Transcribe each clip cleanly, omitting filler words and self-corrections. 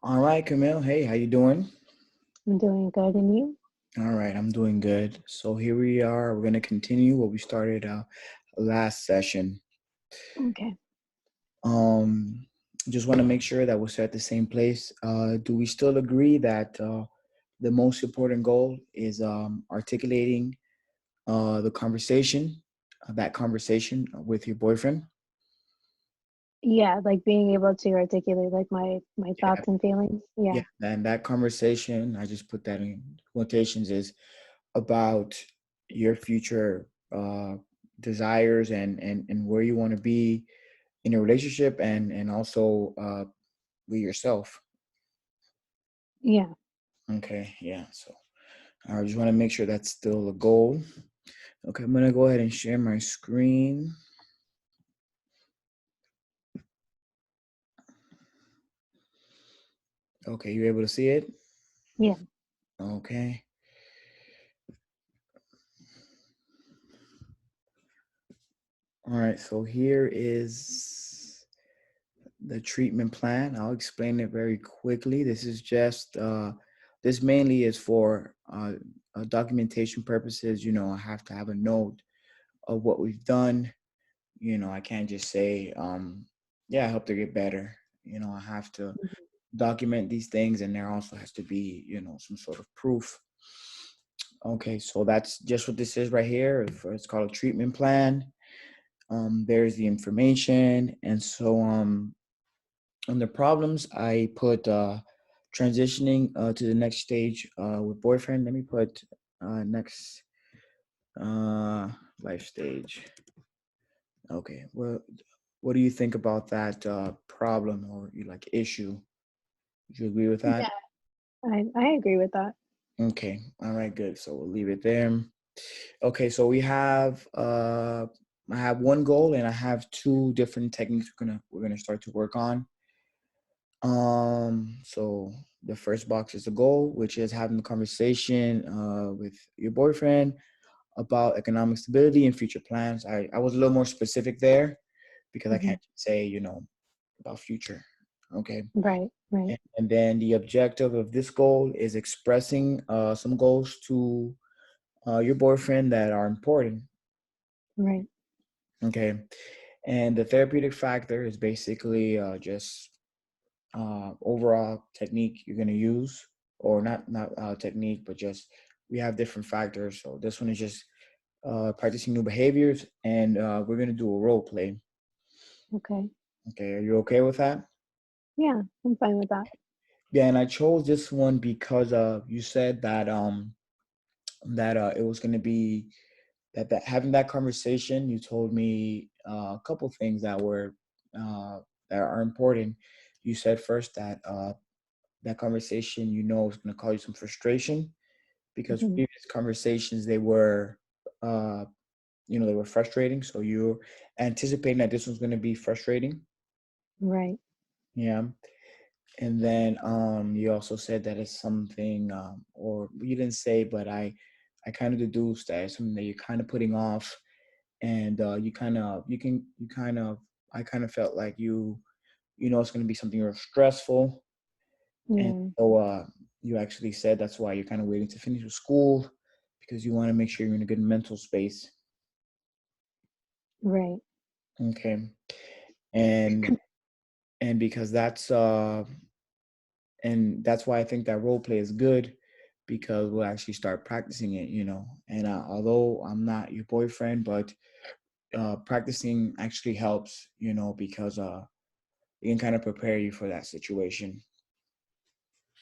All right, Camille. Hey, how you doing? I'm doing good, and you? All right, I'm doing good. So here we are. We're going to continue what we started last session. Okay. Um, just want to make sure that we're at the same place. Do we still agree that the most important goal is articulating the conversation, that conversation with your boyfriend? Yeah, like being able to articulate like my Yeah, thoughts and feelings. yeah. Yeah. And that conversation, I just put that in quotations, is about your future desires and where you want to be in a relationship and also with yourself. Yeah. Okay, yeah. So I just want to make sure that's still a goal. Okay, I'm gonna go ahead and share my screen. Okay, you able to see it? Yeah. Okay. All right. So here is the treatment plan. I'll explain it very quickly. This is just this mainly is for documentation purposes. I have to have a note of what we've done. I can't just say, yeah, I hope to get better. I have to Mhm. document these things, and there also has to be, some sort of proof. Okay, so that's just what this is right here. It's called a treatment plan. There's the information, and so on the problems, I put transitioning to the next stage with boyfriend. Let me put next uh, life stage. Okay, what do you think about that problem or you like issue? Would you agree with that? Yeah. I agree with that. Okay, all right, good. So we'll leave it there. Okay, so I have one goal and I have two different techniques we're gonna start to work on. So the first box is the goal, which is having a conversation with your boyfriend about economic stability and future plans. I was a little more specific there because I Hmm. can't say, about future. Okay. Right. Right. And then the objective of this goal is expressing some goals to your boyfriend that are important. Right. Okay. And the therapeutic factor is basically just overall technique you're going to use, or not technique, but just we have different factors. So this one is just practicing new behaviors, and we're going to do a role play. Okay. Okay. Are you okay with that? Yeah, I'm fine with that. Yeah, and I chose this one because you said that it was going to be that having that conversation. You told me a couple things uh, that are important. You said first that that conversation, is going to cause you some frustration because Hmm. previous conversations uh, they were frustrating. So you're anticipating that this one's going to be frustrating. Right. Yeah. And then you also said that it's something, or you didn't say, but I kind of deduced that it's something that you're kind of putting off, and you kind of, I kind of felt like it's going to be something real stressful, and Yeah. so you actually said that's why you're kind of waiting to finish with school because you want to make sure you're in a good mental space. Right. Okay, and because that's why I think that role play is good because we'll actually start practicing it, And although I'm not your boyfriend, but practicing actually helps, because it can kind of prepare you for that situation.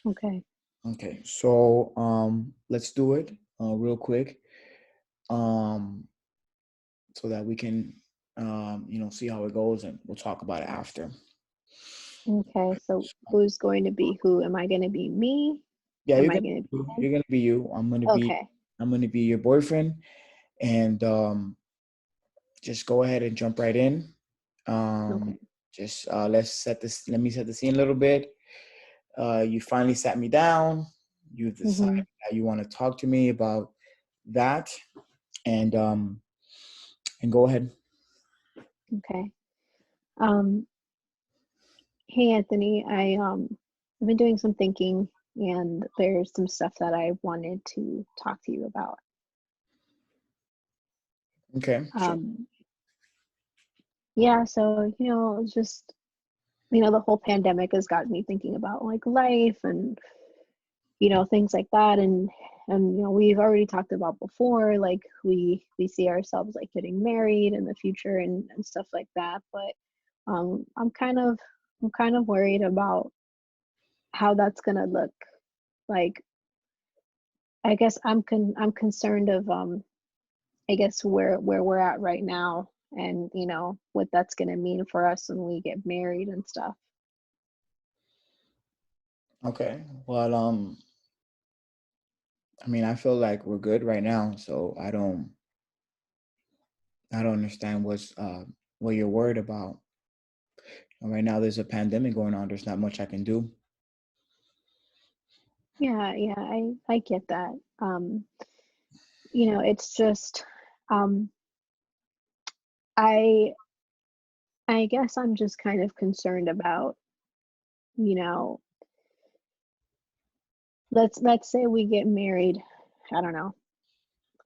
Okay. Okay, so let's do it real quick, um, so that we can see how it goes, and we'll talk about it after. Okay. So who's going to be who? Am I going to be me? Yeah, Am I going to be him? you're gonna be you. Okay. I'm gonna be your boyfriend, and just go ahead and jump right in. Okay. Um, just let me set the scene a little bit. You finally sat me down. You decided Hmm. that you want to talk to me about that, and go ahead. Okay. Um, Hey Anthony, I've been doing some thinking, and there's some stuff that I wanted to talk to you about. Okay, sure. Um, yeah, so it's just the whole pandemic has got me thinking about like life and things like that, and we've already talked about before, like we see ourselves like getting married in the future and stuff like that, but I'm kind of worried about how that's gonna look. Like, I guess I'm concerned of I guess where we're at right now, and what that's gonna mean for us when we get married and stuff. Okay. Well, I mean, I feel like we're good right now, so I don't understand what you're worried about. And right now, there's a pandemic going on. There's not much I can do. Yeah, yeah, I get that. It's just um I I guess I'm just kind of concerned about, you know, let's say we get married, I don't know,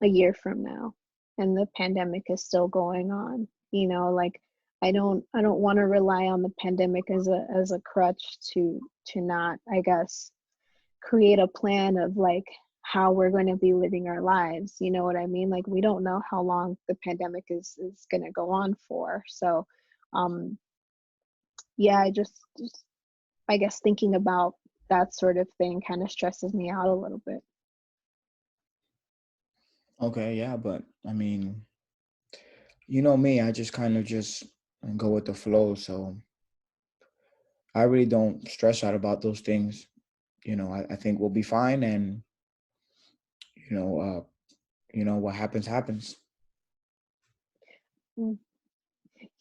a year from now, and the pandemic is still going on. Like, I don't want to rely on the pandemic as a crutch to not, I guess, create a plan of like how we're going to be living our lives. You know what I mean? Like, we don't know how long the pandemic is going to go on for. So, um, yeah, just I guess thinking about that sort of thing kind of stresses me out a little bit. Okay, yeah, but I mean, you know me, I just kind of just go with the flow. So I really don't stress out about those things. I think we'll be fine, and you know, uh, what happens happens. Mm.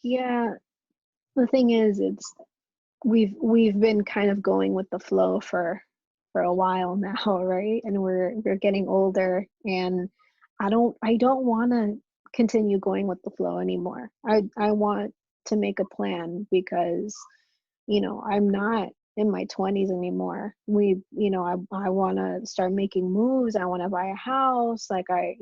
Yeah, the thing is, it's we've been kind of going with the flow for a while now, right? And we're getting older, and I don't want to continue going with the flow anymore. I want to make a plan, because I'm not in my 20s anymore. I want to start making moves. I want to buy a house. Like, I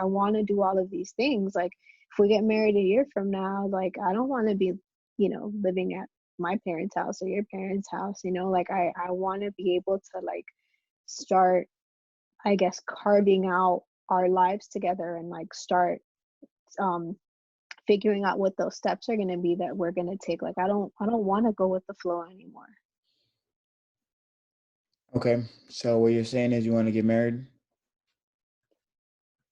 want to do all of these things. Like, if we get married a year from now, like, I don't want to be, living at my parents' house or your parents' house. Like, I want to be able to like start, I guess, carving out our lives together, and like start um figuring out what those steps are going to be that we're going to take. Like, I don't want to go with the flow anymore. Okay, so what you're saying is you want to get married?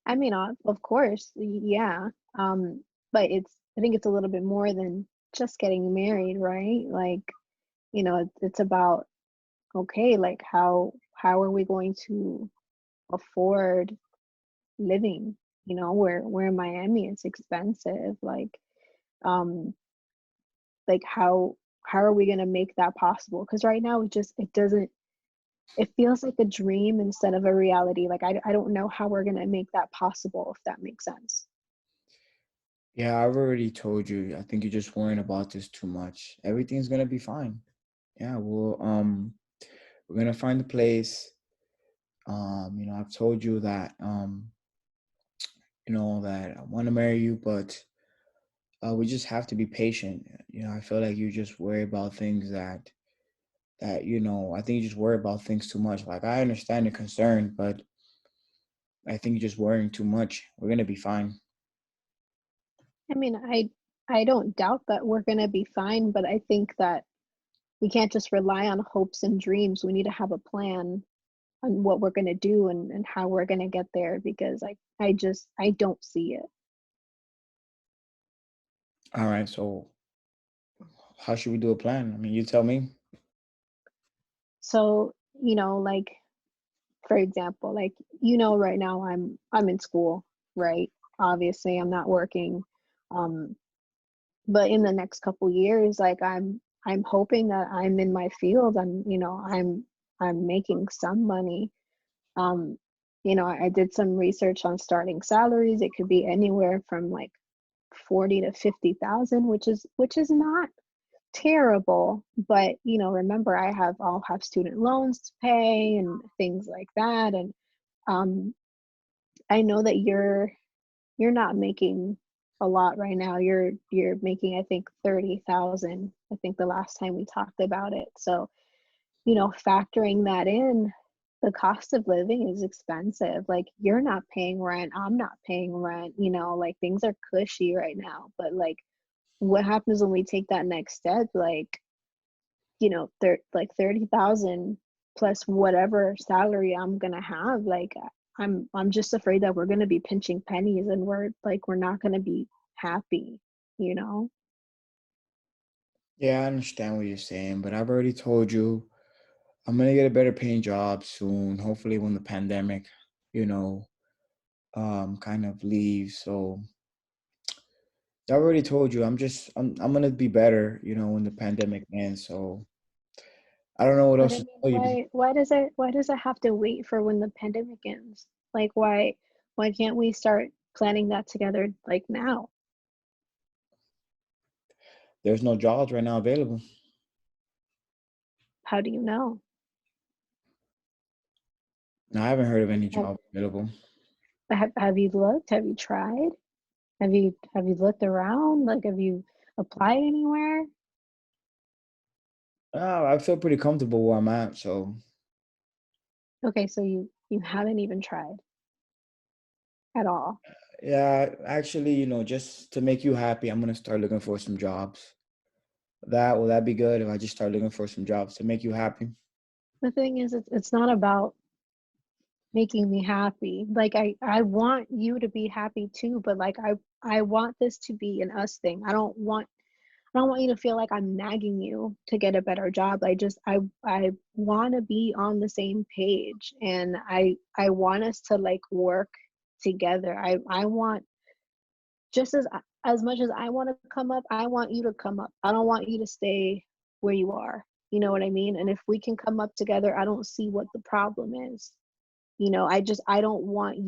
I mean, of course, yeah. But I think it's a little bit more than just getting married, right? Like, it's about, okay, like, how are we going to afford living? We're in Miami, it's expensive. Um, like, how are we going to make that possible? Because right now it doesn't, it feels like a dream instead of a reality. Like, I don't know how we're going to make that possible, if that makes sense. Yeah, I've already told you. I think you're just worrying about this too much. Everything's gonna be fine. Yeah, we're gonna find a place. I've told you that that I want to marry you, but we just have to be patient. I feel like you just worry about things that I think you just worry about things too much. Like, I understand the concern, but I think you're just worrying too much. We're gonna be fine. I mean, I don't doubt that we're going to be fine, but I think that we can't just rely on hopes and dreams. We need to have a plan on what we're going to do, and how we're going to get there, because I don't see it. All right, so how should we do a plan? I mean, you tell me. So, like, for example, like, right now I'm in school, right? Obviously, I'm not working. Um, but in the next couple years, like, I'm hoping that I'm in my field. I'm making some money. Um, I did some research on starting salaries. It could be anywhere from like 40 to 50,000, which is not terrible, but remember I'll have student loans to pay and things like that. And um I know that you're not making a lot right now. You're making, I think, 30,000. I think the last time we talked about it. So, factoring that in, the cost of living is expensive. Like, you're not paying rent, I'm not paying rent, like things are cushy right now. But like, what happens when we take that next step? Like, like 30,000 plus whatever salary I'm gonna have. Like, I'm just afraid that we're gonna be pinching pennies, and we're not gonna be happy, you know? Yeah, I understand what you're saying, but I've already told you I'm gonna get a better paying job soon. Hopefully, when the pandemic, you know, kind of leaves. So I already told you I'm gonna be better, when the pandemic ends. So I don't know what But else I to mean, tell you. why does it have to wait for when the pandemic ends? Like, why can't we start planning that together like now? There's no jobs right now available. How do you know? No, I haven't heard of any Have job available. have you looked? Have you tried? Have you looked around? Like, have you applied anywhere? I feel pretty comfortable where I'm at. So Okay, so you haven't even tried at all. yeah, actually, just to make you happy, I'm gonna start looking for some jobs. Will that be good if I just start looking for some jobs to make you happy? The thing is, it's not about making me happy. Like, I want you to be happy too, but like, I want this to be an us thing. I don't want you to feel like I'm nagging you to get a better job. I want to be on the same page, and I want us to like work together. I want, just as much as I want to come up, I want you to come up. I don't want you to stay where you are. You know what I mean? And if we can come up together, I don't see what the problem is. I don't want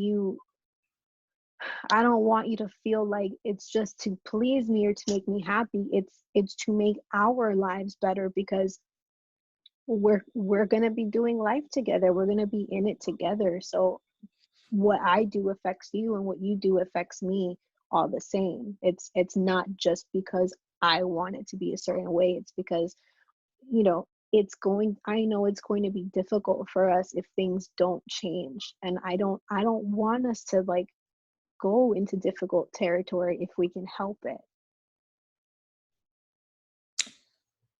you to feel like it's just to please me or to make me happy. It's to make our lives better, because we're going to be doing life together. We're going to be in it together. So what I do affects you, and what you do affects me, all the same. It's not just because I want it to be a certain way. It's because, I know it's going to be difficult for us if things don't change. And I don't want us to like go into difficult territory if we can help it.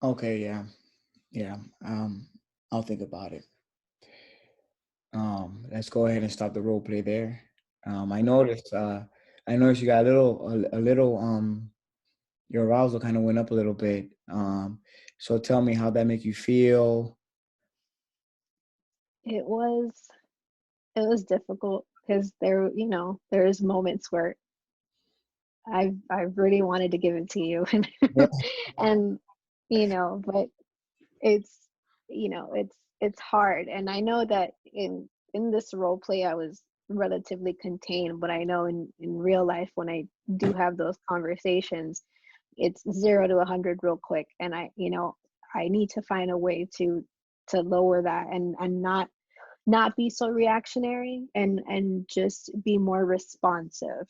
Okay, yeah, yeah. I'll think about it. Let's go ahead and stop the role play there. I Okay. noticed. I noticed you got a little. Your arousal kind of went up a little bit. So tell me how that make you feel. It was it was difficult because there's moments where I've really wanted to give it to you, and Yeah. and but it's it's hard. And I know that in this role play I was relatively contained, but I know in real life, when I do have those conversations, it's 0 to 100 real quick. And I need to find a way to lower that, and not be so reactionary, and just be more responsive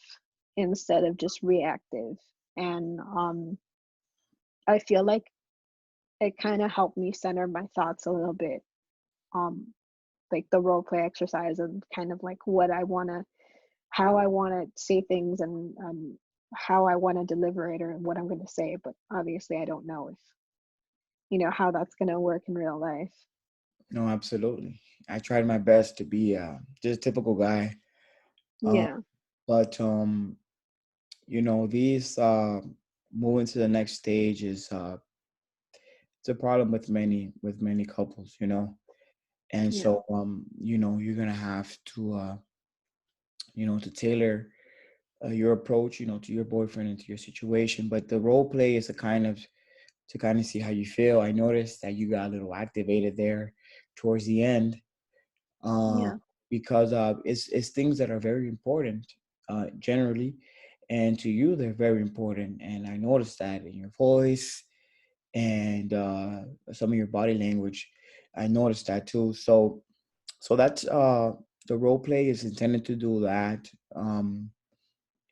instead of just reactive. And I feel like it kind of helped me center my thoughts a little bit. um like the role play exercise, and kind of like what I want to how I want to say things, and how I want to deliver it, or what I'm going to say. But obviously I don't know if how that's going to work in real life. No, absolutely. I tried my best to be just a typical guy. Um, Yeah. but these moving to the next stage is it's a problem with many couples. And Yeah. so you're gonna have to tailor your approach, to your boyfriend and to your situation. But the role play is a kind of to kind of see how you feel. I noticed that you got a little activated there towards the end, uh, Yeah. because it's things that are very important, generally, and to you they're very important. And I noticed that in your voice, and some of your body language. I noticed that too. So that's the role play is intended to do that.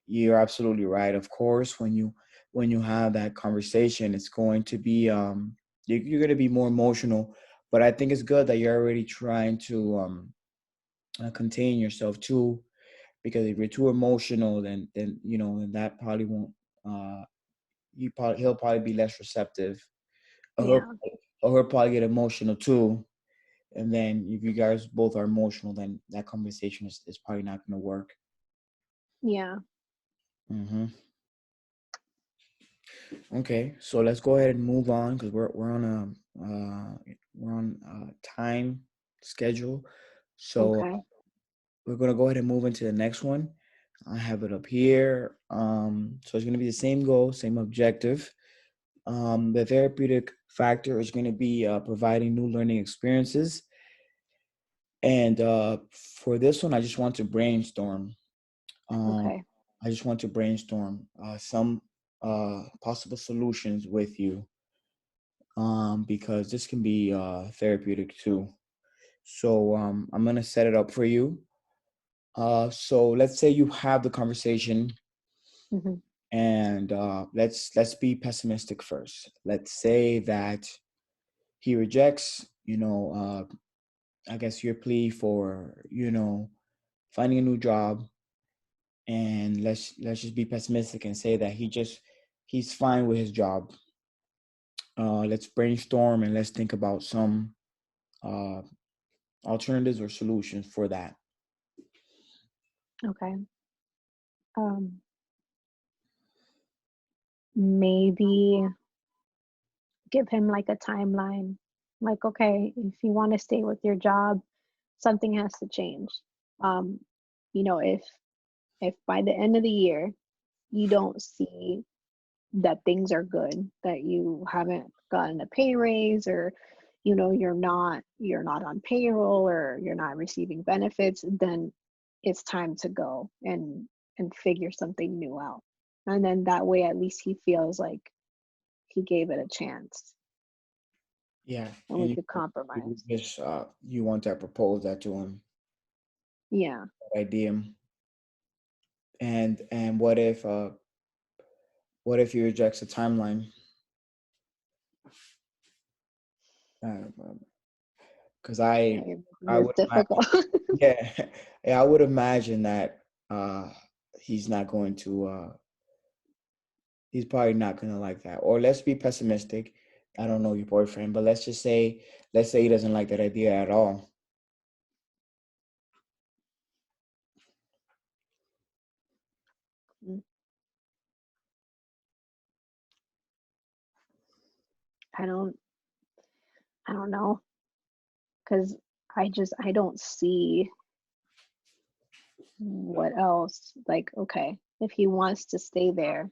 You're absolutely right. Of course, when you have that conversation, it's going to be you're going to be more emotional. But I think it's good that you're already trying to contain yourself too, because if you're too emotional, then then that probably won't. Uh, he'll probably be less receptive, or Yeah. he'll probably get emotional too. And then if you guys both are emotional, then that conversation is probably not going to work. Yeah. Hmm. Okay, so let's go ahead and move on because we're on a time schedule. So Okay. we're gonna go ahead and move into the next one. I have it up here. So it's gonna be the same goal, same objective. The therapeutic factor is gonna be providing new learning experiences. And for this one, I just want to brainstorm. Um, Okay. I just want to brainstorm some possible solutions with you, because this can be therapeutic too. So I'm gonna set it up for you. So let's say you have the conversation, Hmm. and let's be pessimistic first. Let's say that he rejects, I guess your plea for finding a new job, and let's just be pessimistic and say that he's fine with his job. Let's brainstorm and let's think about some uh, alternatives or solutions for that. Okay. Um, Maybe give him like a timeline. Like, okay, if you want to stay with your job, something has to change. Um, if by the end of the year you don't see that things are good, that you haven't gotten a pay raise, or you're not on payroll, or you're not receiving benefits, then it's time to go and figure something new out. And then that way at least he feels like he gave it a chance Yeah, and we and could you compromise. just you want to propose that to him, Yeah. that idea. And what if he rejects the timeline? Because I It's would imagine, difficult. yeah, yeah, I would imagine that uh he's not going to he's probably not gonna like that. Or let's be pessimistic. I don't know your boyfriend, but let's say he doesn't like that idea at all. I don't I don't know, because I don't see what else. Like, okay, if he wants to stay there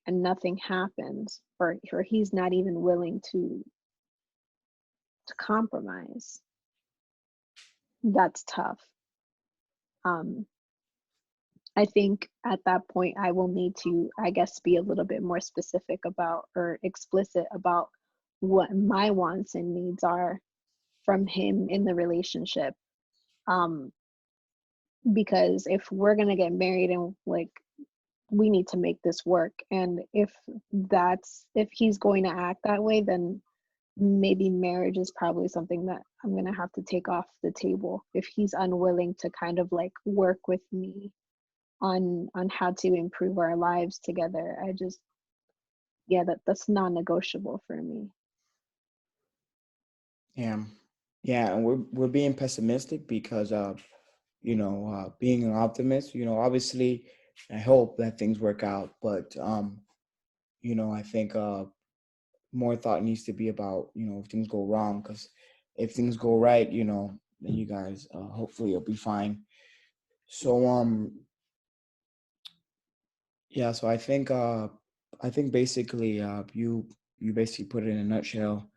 and nothing happens, or he's not even willing to compromise, that's tough. Um, I think at that point I will need to, I guess, be a little bit more specific about, or explicit about, what my wants and needs are from him in the relationship. Um, because if we're gonna get married, and like, we need to make this work, and if he's going to act that way, then maybe marriage is probably something that I'm gonna have to take off the table, if he's unwilling to kind of like work with me on how to improve our lives together. I just, yeah, that's non-negotiable for me. Yeah. Yeah, and we're being pessimistic because being an optimist, obviously I hope that things work out, but I think more thought needs to be about, if things go wrong, because if things go right, then you guys hopefully you'll be fine. So yeah, so I think basically you basically put it in a nutshell.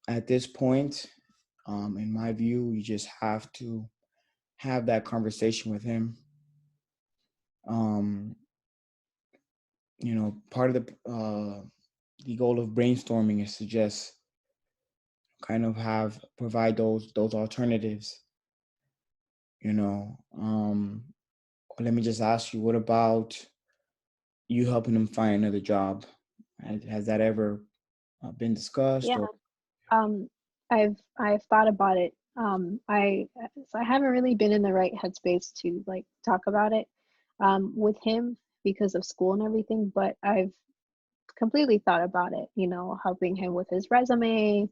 At this point, in my view, you just have to have that conversation with him. Um, part of the goal of brainstorming is to just kind of have provide those alternatives. You know, let me just ask you, what about you helping them find another job? Has that ever been discussed? Yeah. Or Um, I've thought about it. I haven't really been in the right headspace to like talk about it with him because of school and everything, but I've completely thought about it, helping him with his resume,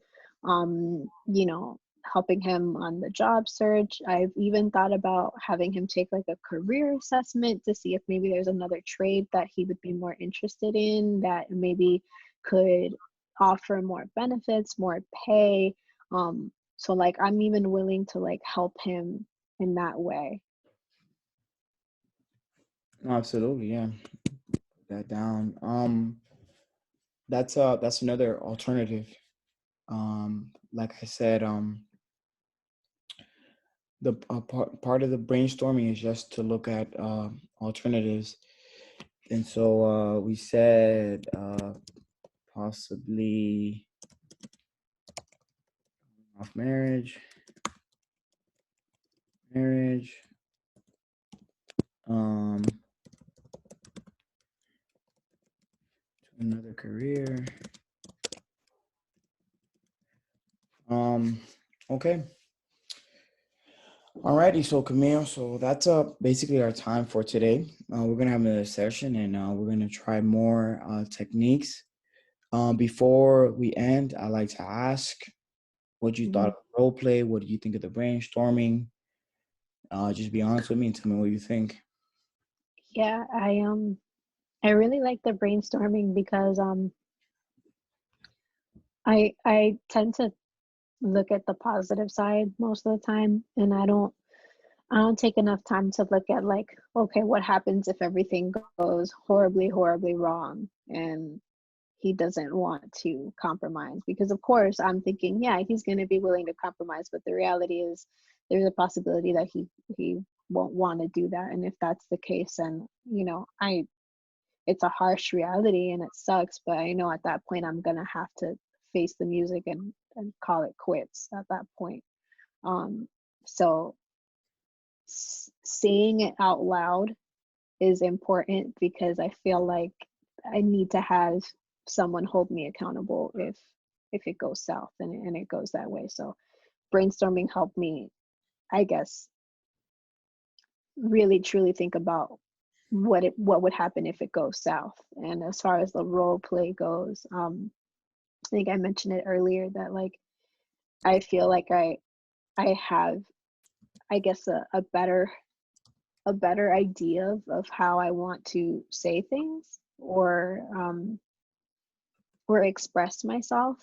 helping him on the job search. I've even thought about having him take like a career assessment to see if maybe there's another trade that he would be more interested in that maybe could offer more benefits, more pay. So like I'm even willing to like help him in that way. absolutely, yeah, put that down. That's another alternative. Like I said, the part of the brainstorming is just to look at alternatives. And so we said possibly off marriage, um, to another career. Um, okay. Alrighty, so Camille, so that's basically our time for today. We're gonna have another session, and we're gonna try more techniques. Before we end, I'd like to ask what you thought Mhm. of the role play. What do you think of the brainstorming? Just be honest with me and tell me what you think. Yeah, I really like the brainstorming because I tend to look at the positive side most of the time, and I don't take enough time to look at like, okay, what happens if everything goes horribly, horribly wrong and he doesn't want to compromise? Because of course I'm thinking, yeah, he's going to be willing to compromise, but the reality is there's a possibility that he won't want to do that. And if that's the case, then I it's a harsh reality and it sucks, but I know at that point I'm going to have to face the music and call it quits at that point. So saying it out loud is important because I feel like I need to have someone hold me accountable if it goes south and it goes that way. So brainstorming helped me, I guess, really truly think about what would happen if it goes south. And as far as the role play goes, I think I mentioned it earlier that like I feel like I have, I guess, a better idea of how I want to say things or express myself,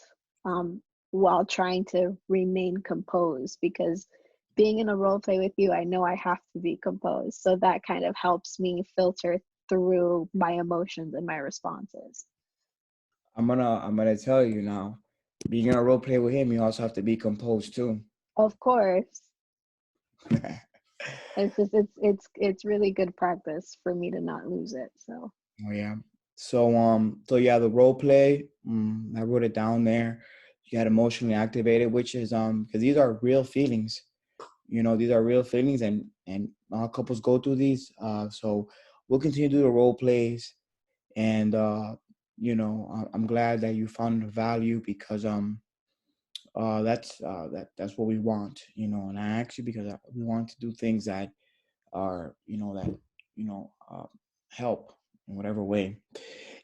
um, while trying to remain composed because being in a role play with you, I know I have to be composed. So that kind of helps me filter through my emotions and my responses. I'm gonna tell you now. Being in a role play with him, you also have to be composed too. Of course, it's really good practice for me to not lose it. So Oh yeah. So yeah, the role play. I wrote it down there. You got emotionally activated, which is because these are real feelings. These are real feelings, and all couples go through these. So we'll continue to do the role plays, and I'm glad that you found the value because that's what we want. And I actually because we want to do things that are you know uh, help in whatever way.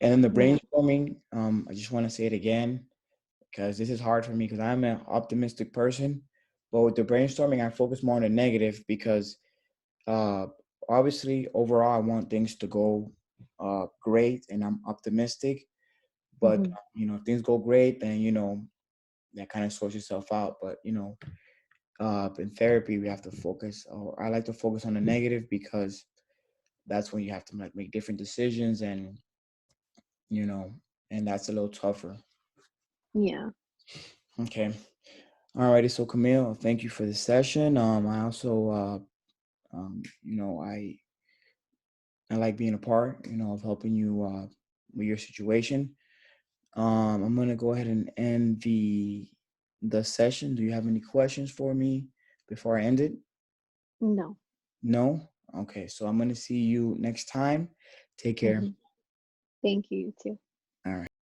And then the yeah. brainstorming, I just want to say it again because this is hard for me because I'm an optimistic person. But with the brainstorming, I focus more on the negative because uh, obviously overall I want things to go great and I'm optimistic. But Hmm. if things go great, then that kind of sorts itself out. But in therapy, we have to focus, or I like to focus on the negative because that's when you have to like make different decisions, and you know, and that's a little tougher. Yeah. Okay. Alrighty. So Camille, thank you for the session. I also, I like being a part, of helping you, with your situation. I'm gonna go ahead and end the session. Do you have any questions for me before I end it? No. No? Okay, so I'm gonna see you next time. Take care. Hmm. Thank you, you too.